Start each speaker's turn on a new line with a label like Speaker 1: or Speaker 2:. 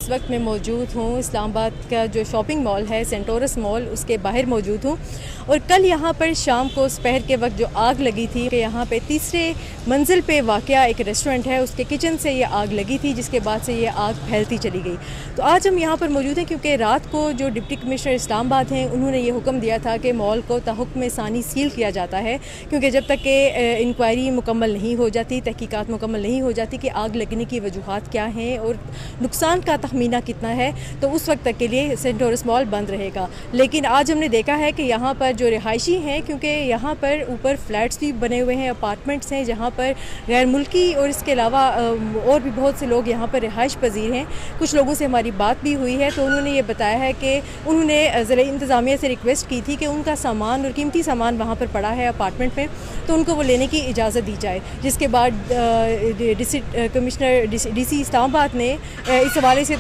Speaker 1: इस वक्त मैं मौजूद हूँ इस्लामाबाद का जो शॉपिंग मॉल है सेंटोरस मॉल, उसके बाहर मौजूद हूँ। और कल यहाँ पर शाम को दोपहर के वक्त जो आग लगी थी कि यहाँ पे तीसरे मंजिल पे वाक़या एक रेस्टोरेंट है, उसके किचन से ये आग लगी थी, जिसके बाद से ये आग फैलती चली गई। तो आज हम यहाँ पर मौजूद हैं क्योंकि रात को जो डिप्टी कमिश्नर इस्लामाबाद हैं उन्होंने ये हुक्म दिया था कि मॉल को तहुक्म सानी सील किया जाता है, क्योंकि जब तक कि इंक्वायरी मुकम्मल नहीं हो जाती, तहकीकात मुकम्मल नहीं हो जाती कि आग लगने की वजूहात क्या हैं और नुकसान का तखमीना कितना है, तो उस वक्त तक के लिए सेंटोरस मॉल बंद रहेगा। लेकिन आज हमने देखा है कि यहाँ पर जो रिहायशी हैं, क्योंकि यहाँ पर ऊपर फ्लैट्स भी बने हुए हैं, अपार्टमेंट्स हैं जहाँ पर गैर मुल्की और इसके अलावा और भी बहुत से लोग यहाँ पर रिहाइश पजीर हैं। कुछ लोगों से हमारी बात भी हुई है तो उन्होंने ये बताया है कि उन्होंने ज़िला इंतज़ामिया से रिक्वेस्ट की थी कि उनका सामान और कीमती सामान वहाँ पर पड़ा है अपार्टमेंट में, तो उनको वो लेने की इजाज़त दी जाए। जिसके बाद डिस्ट्रिक्ट कमिश्नर DC इस्लामाबाद ने इस हवाले से